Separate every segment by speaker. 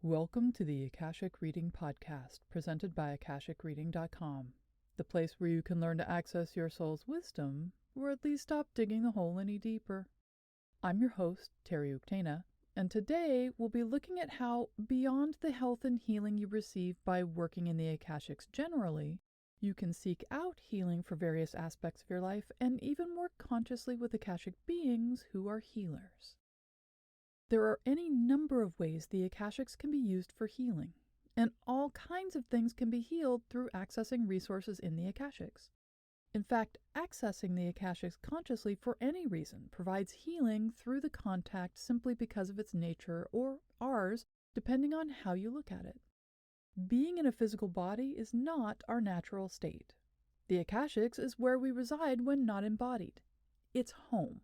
Speaker 1: Welcome to the Akashic Reading Podcast, presented by AkashicReading.com, the place where you can learn to access your soul's wisdom, or at least stop digging the hole any deeper. I'm your host, Terry Uktana, and today we'll be looking at how, beyond the health and healing you receive by working in the Akashics generally, you can seek out healing for various aspects of your life and even work consciously with Akashic beings who are healers. There are any number of ways the Akashics can be used for healing, and all kinds of things can be healed through accessing resources in the Akashics. In fact, accessing the Akashics consciously for any reason provides healing through the contact simply because of its nature, or ours, depending on how you look at it. Being in a physical body is not our natural state. The Akashics is where we reside when not embodied. It's home.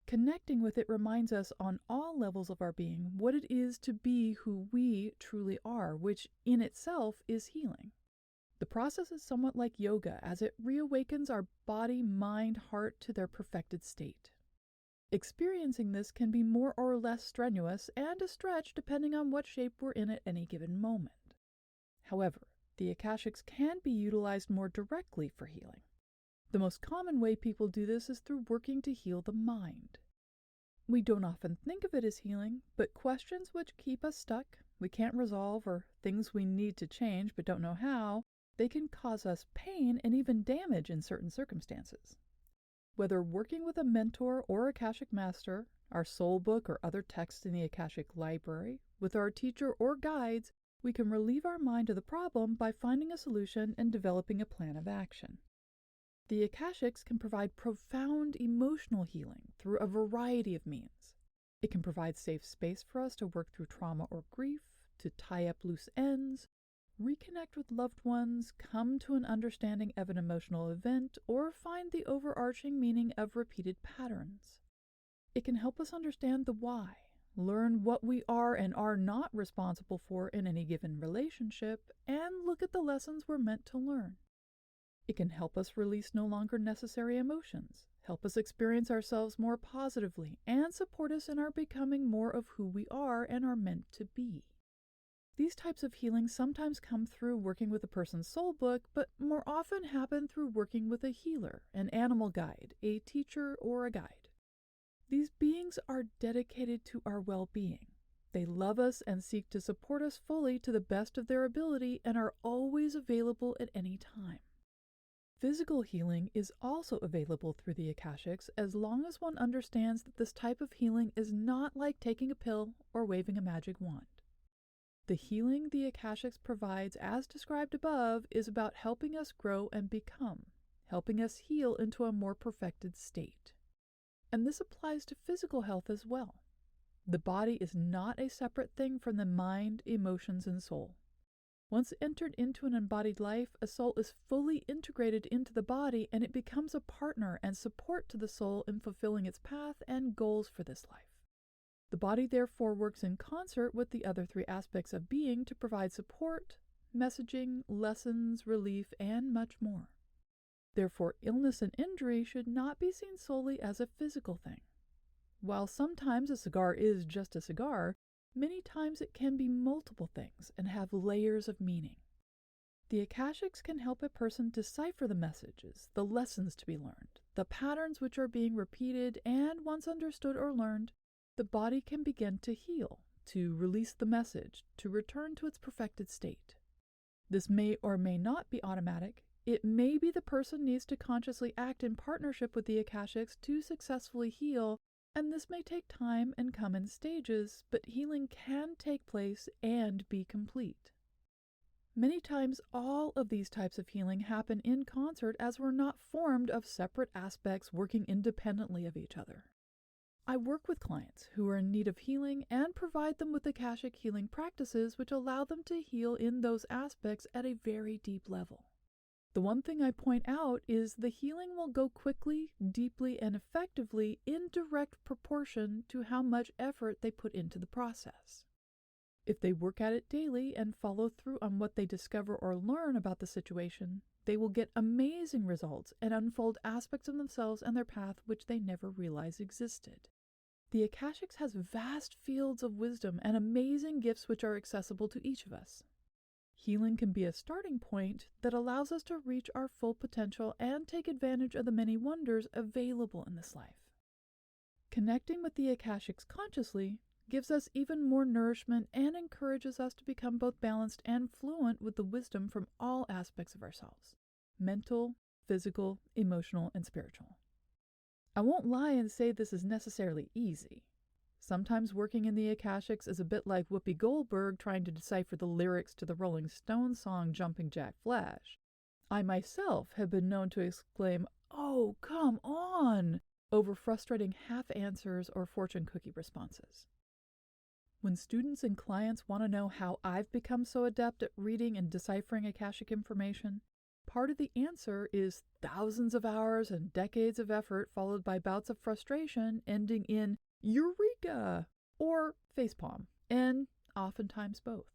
Speaker 1: Connecting with it reminds us on all levels of our being what it is to be who we truly are, which in itself is healing. The process is somewhat like yoga, as it reawakens our body, mind, heart to their perfected state. Experiencing this can be more or less strenuous and a stretch depending on what shape we're in at any given moment. However, the Akashics can be utilized more directly for healing. The most common way people do this is through working to heal the mind. We don't often think of it as healing, but questions which keep us stuck, we can't resolve, or things we need to change but don't know how, they can cause us pain and even damage in certain circumstances. Whether working with a mentor or Akashic master, our soul book or other texts in the Akashic library, with our teacher or guides, we can relieve our mind of the problem by finding a solution and developing a plan of action. The Akashics can provide profound emotional healing through a variety of means. It can provide safe space for us to work through trauma or grief, to tie up loose ends, reconnect with loved ones, come to an understanding of an emotional event, or find the overarching meaning of repeated patterns. It can help us understand the why, learn what we are and are not responsible for in any given relationship, and look at the lessons we're meant to learn. It can help us release no longer necessary emotions, help us experience ourselves more positively, and support us in our becoming more of who we are and are meant to be. These types of healing sometimes come through working with a person's soul book, but more often happen through working with a healer, an animal guide, a teacher, or a guide. These beings are dedicated to our well-being. They love us and seek to support us fully to the best of their ability and are always available at any time. Physical healing is also available through the Akashics as long as one understands that this type of healing is not like taking a pill or waving a magic wand. The healing the Akashics provides, as described above, is about helping us grow and become, helping us heal into a more perfected state. And this applies to physical health as well. The body is not a separate thing from the mind, emotions, and soul. Once entered into an embodied life, a soul is fully integrated into the body and it becomes a partner and support to the soul in fulfilling its path and goals for this life. The body therefore works in concert with the other three aspects of being to provide support, messaging, lessons, relief, and much more. Therefore, illness and injury should not be seen solely as a physical thing. While sometimes a cigar is just a cigar, many times it can be multiple things and have layers of meaning. The Akashics can help a person decipher the messages, the lessons to be learned, the patterns which are being repeated, and once understood or learned, the body can begin to heal, to release the message, to return to its perfected state. This may or may not be automatic. It may be the person needs to consciously act in partnership with the Akashics to successfully heal, and this may take time and come in stages, but healing can take place and be complete. Many times all of these types of healing happen in concert as we're not formed of separate aspects working independently of each other. I work with clients who are in need of healing and provide them with Akashic healing practices which allow them to heal in those aspects at a very deep level. The one thing I point out is the healing will go quickly, deeply, and effectively in direct proportion to how much effort they put into the process. If they work at it daily and follow through on what they discover or learn about the situation, they will get amazing results and unfold aspects of themselves and their path which they never realized existed. The Akashics has vast fields of wisdom and amazing gifts which are accessible to each of us. Healing can be a starting point that allows us to reach our full potential and take advantage of the many wonders available in this life. Connecting with the Akashics consciously gives us even more nourishment and encourages us to become both balanced and fluent with the wisdom from all aspects of ourselves: mental, physical, emotional, and spiritual. I won't lie and say this is necessarily easy. Sometimes working in the Akashics is a bit like Whoopi Goldberg trying to decipher the lyrics to the Rolling Stones song Jumping Jack Flash. I myself have been known to exclaim, "Oh, come on!" over frustrating half-answers or fortune cookie responses. When students and clients want to know how I've become so adept at reading and deciphering Akashic information, part of the answer is thousands of hours and decades of effort followed by bouts of frustration ending in Eureka! Or facepalm, and oftentimes both.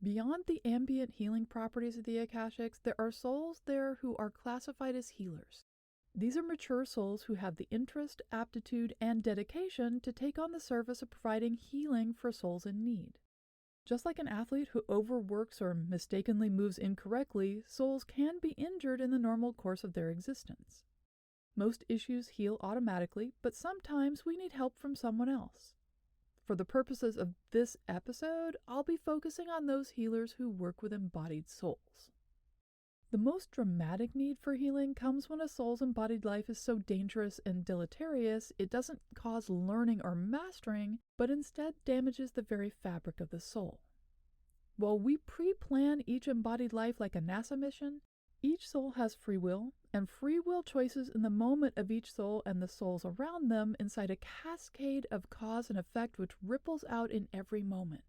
Speaker 1: Beyond the ambient healing properties of the Akashics, there are souls there who are classified as healers. These are mature souls who have the interest, aptitude, and dedication to take on the service of providing healing for souls in need. Just like an athlete who overworks or mistakenly moves incorrectly, souls can be injured in the normal course of their existence. Most issues heal automatically, but sometimes we need help from someone else. For the purposes of this episode, I'll be focusing on those healers who work with embodied souls. The most dramatic need for healing comes when a soul's embodied life is so dangerous and deleterious it doesn't cause learning or mastering, but instead damages the very fabric of the soul. While we pre-plan each embodied life like a NASA mission, each soul has free will, and free will choices in the moment of each soul and the souls around them inside a cascade of cause and effect which ripples out in every moment.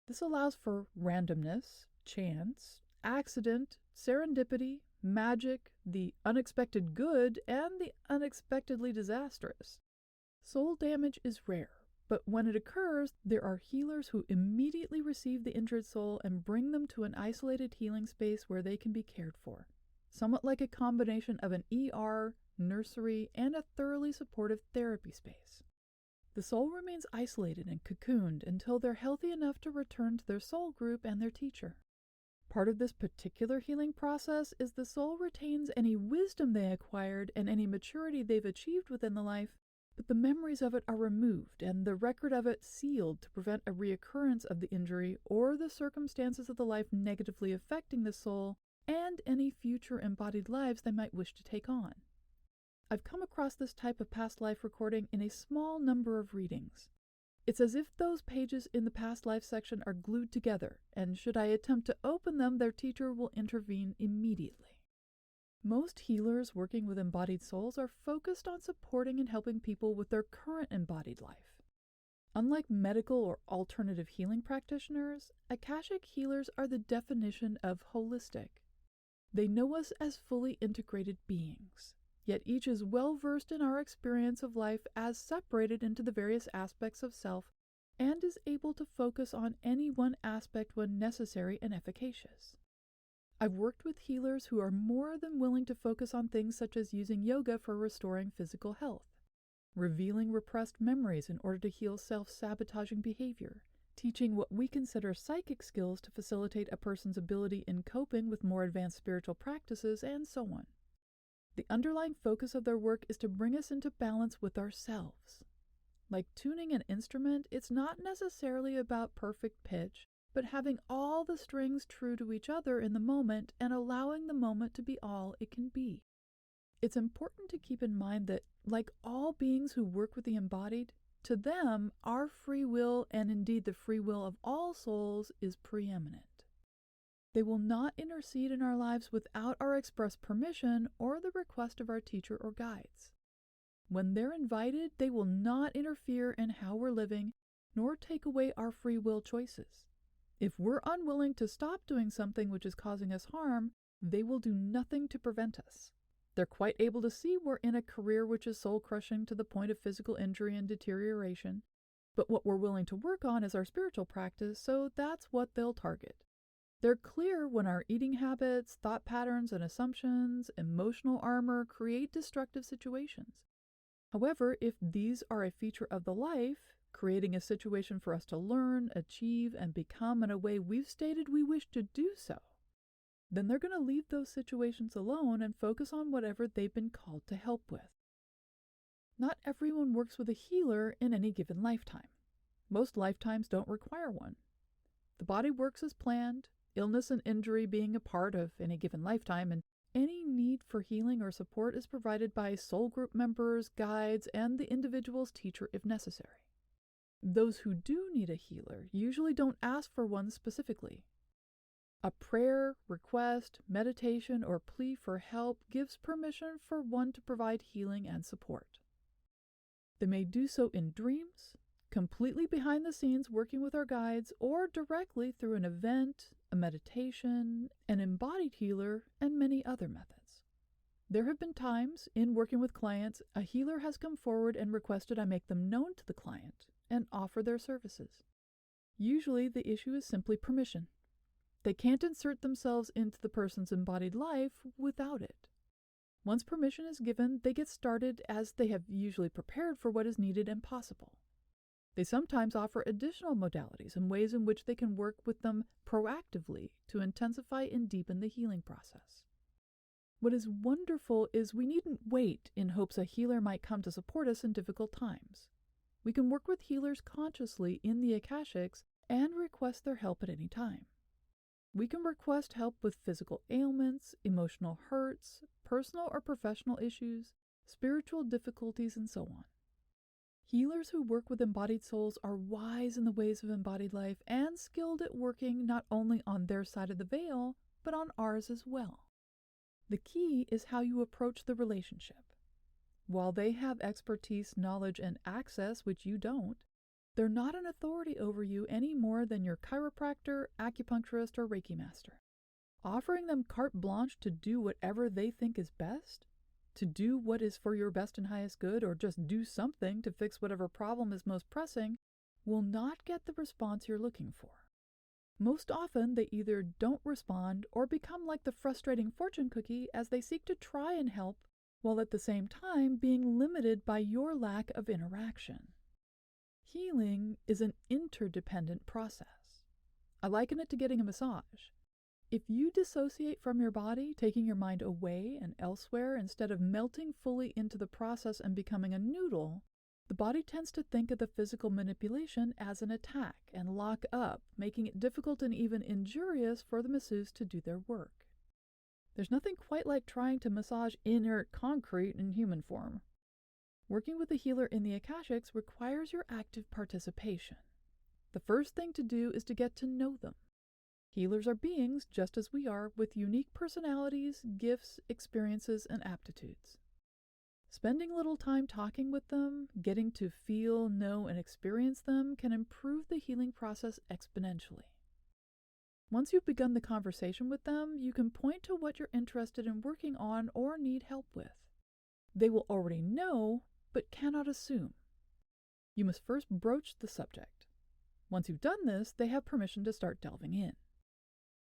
Speaker 1: This allows for randomness, chance, accident, serendipity, magic, the unexpected good, and the unexpectedly disastrous. Soul damage is rare, but when it occurs, there are healers who immediately receive the injured soul and bring them to an isolated healing space where they can be cared for, somewhat like a combination of an ER, nursery, and a thoroughly supportive therapy space. The soul remains isolated and cocooned until they're healthy enough to return to their soul group and their teacher. Part of this particular healing process is the soul retains any wisdom they acquired and any maturity they've achieved within the life, but the memories of it are removed and the record of it sealed to prevent a reoccurrence of the injury or the circumstances of the life negatively affecting the soul and any future embodied lives they might wish to take on. I've come across this type of past life recording in a small number of readings. It's as if those pages in the past life section are glued together, and should I attempt to open them, their teacher will intervene immediately. Most healers working with embodied souls are focused on supporting and helping people with their current embodied life. Unlike medical or alternative healing practitioners, Akashic healers are the definition of holistic. They know us as fully integrated beings, yet each is well versed in our experience of life as separated into the various aspects of self and is able to focus on any one aspect when necessary and efficacious. I've worked with healers who are more than willing to focus on things such as using yoga for restoring physical health, revealing repressed memories in order to heal self-sabotaging behavior, teaching what we consider psychic skills to facilitate a person's ability in coping with more advanced spiritual practices, and so on. The underlying focus of their work is to bring us into balance with ourselves. Like tuning an instrument, it's not necessarily about perfect pitch, but having all the strings true to each other in the moment and allowing the moment to be all it can be. It's important to keep in mind that, like all beings who work with the embodied, to them, our free will, and indeed the free will of all souls, is preeminent. They will not intercede in our lives without our express permission or the request of our teacher or guides. When they're invited, they will not interfere in how we're living, nor take away our free will choices. If we're unwilling to stop doing something which is causing us harm, they will do nothing to prevent us. They're quite able to see we're in a career which is soul-crushing to the point of physical injury and deterioration, but what we're willing to work on is our spiritual practice, so that's what they'll target. They're clear when our eating habits, thought patterns and assumptions, emotional armor create destructive situations. However, if these are a feature of the life, creating a situation for us to learn, achieve, and become in a way we've stated we wish to do so, then they're going to leave those situations alone and focus on whatever they've been called to help with. Not everyone works with a healer in any given lifetime. Most lifetimes don't require one. The body works as planned, illness and injury being a part of any given lifetime, and any need for healing or support is provided by soul group members, guides, and the individual's teacher if necessary. Those who do need a healer usually don't ask for one specifically. A prayer, request, meditation, or plea for help gives permission for one to provide healing and support. They may do so in dreams, completely behind the scenes working with our guides, or directly through an event, a meditation, an embodied healer, and many other methods. There have been times, in working with clients, a healer has come forward and requested I make them known to the client and offer their services. Usually the issue is simply permission. They can't insert themselves into the person's embodied life without it. Once permission is given, they get started as they have usually prepared for what is needed and possible. They sometimes offer additional modalities and ways in which they can work with them proactively to intensify and deepen the healing process. What is wonderful is we needn't wait in hopes a healer might come to support us in difficult times. We can work with healers consciously in the Akashics and request their help at any time. We can request help with physical ailments, emotional hurts, personal or professional issues, spiritual difficulties, and so on. Healers who work with embodied souls are wise in the ways of embodied life and skilled at working not only on their side of the veil, but on ours as well. The key is how you approach the relationship. While they have expertise, knowledge, and access which you don't, they're not an authority over you any more than your chiropractor, acupuncturist, or Reiki master. Offering them carte blanche to do whatever they think is best, to do what is for your best and highest good, or just do something to fix whatever problem is most pressing, will not get the response you're looking for. Most often, they either don't respond or become like the frustrating fortune cookie as they seek to try and help, while at the same time being limited by your lack of interaction. Healing is an interdependent process. I liken it to getting a massage. If you dissociate from your body, taking your mind away and elsewhere instead of melting fully into the process and becoming a noodle, the body tends to think of the physical manipulation as an attack and lock up, making it difficult and even injurious for the masseuse to do their work. There's nothing quite like trying to massage inert concrete in human form. Working with a healer in the Akashics requires your active participation. The first thing to do is to get to know them. Healers are beings, just as we are, with unique personalities, gifts, experiences, and aptitudes. Spending a little time talking with them, getting to feel, know, and experience them can improve the healing process exponentially. Once you've begun the conversation with them, you can point to what you're interested in working on or need help with. They will already know, but cannot assume. You must first broach the subject. Once you've done this, they have permission to start delving in.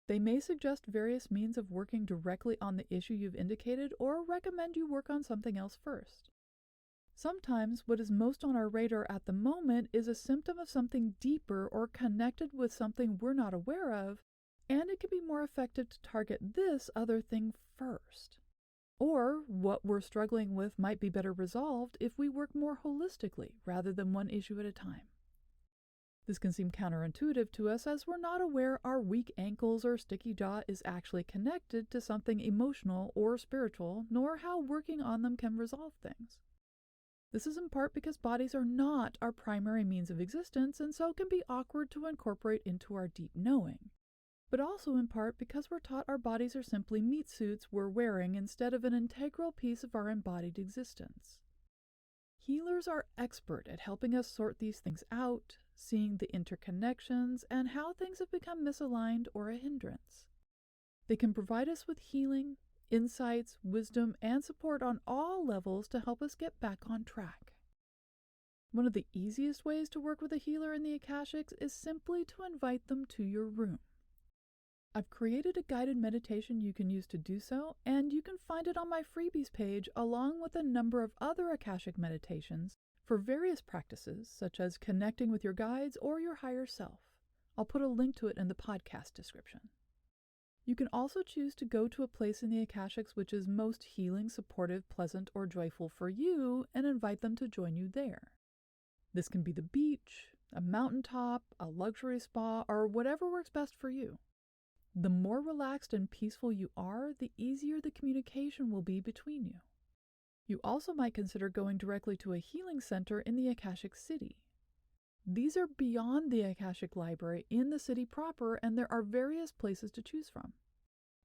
Speaker 1: They may suggest various means of working directly on the issue you've indicated or recommend you work on something else first. Sometimes what is most on our radar at the moment is a symptom of something deeper or connected with something we're not aware of, and it can be more effective to target this other thing first. Or what we're struggling with might be better resolved if we work more holistically rather than one issue at a time. This can seem counterintuitive to us as we're not aware our weak ankles or sticky jaw is actually connected to something emotional or spiritual, nor how working on them can resolve things. This is in part because bodies are not our primary means of existence and so can be awkward to incorporate into our deep knowing, but also in part because we're taught our bodies are simply meat suits we're wearing instead of an integral piece of our embodied existence. Healers are expert at helping us sort these things out, seeing the interconnections, and how things have become misaligned or a hindrance. They can provide us with healing, insights, wisdom, and support on all levels to help us get back on track. One of the easiest ways to work with a healer in the Akashics is simply to invite them to your room. I've created a guided meditation you can use to do so, and you can find it on my freebies page along with a number of other Akashic meditations for various practices, such as connecting with your guides or your higher self. I'll put a link to it in the podcast description. You can also choose to go to a place in the Akashics which is most healing, supportive, pleasant, or joyful for you and invite them to join you there. This can be the beach, a mountaintop, a luxury spa, or whatever works best for you. The more relaxed and peaceful you are, the easier the communication will be between you. You also might consider going directly to a healing center in the Akashic city. These are beyond the Akashic Library in the city proper, and there are various places to choose from.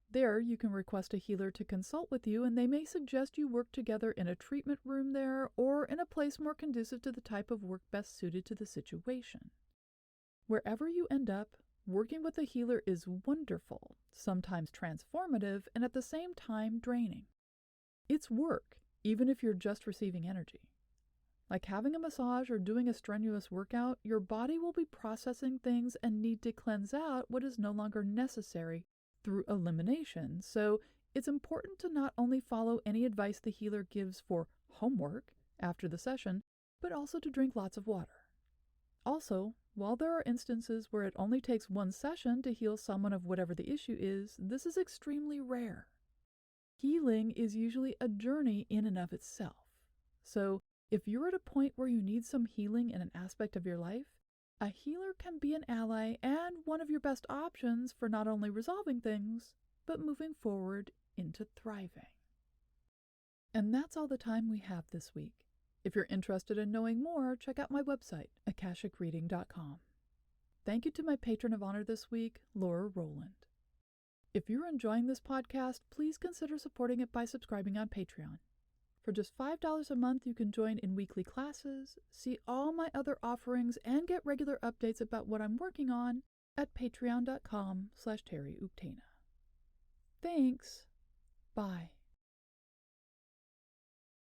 Speaker 1: There, you can request a healer to consult with you, and they may suggest you work together in a treatment room there or in a place more conducive to the type of work best suited to the situation. Wherever you end up, working with a healer is wonderful, sometimes transformative, and at the same time draining. It's work, even if you're just receiving energy. Like having a massage or doing a strenuous workout, your body will be processing things and need to cleanse out what is no longer necessary through elimination. So it's important to not only follow any advice the healer gives for homework after the session, but also to drink lots of water. Also, while there are instances where it only takes one session to heal someone of whatever the issue is, this is extremely rare. Healing is usually a journey in and of itself. So, if you're at a point where you need some healing in an aspect of your life, a healer can be an ally and one of your best options for not only resolving things, but moving forward into thriving. And that's all the time we have this week. If you're interested in knowing more, check out my website, akashicreading.com. Thank you to my patron of honor this week, Laura Rowland. If you're enjoying this podcast, please consider supporting it by subscribing on Patreon. For just $5 a month, you can join in weekly classes, see all my other offerings, and get regular updates about what I'm working on at patreon.com/TerryUktana. Thanks. Bye.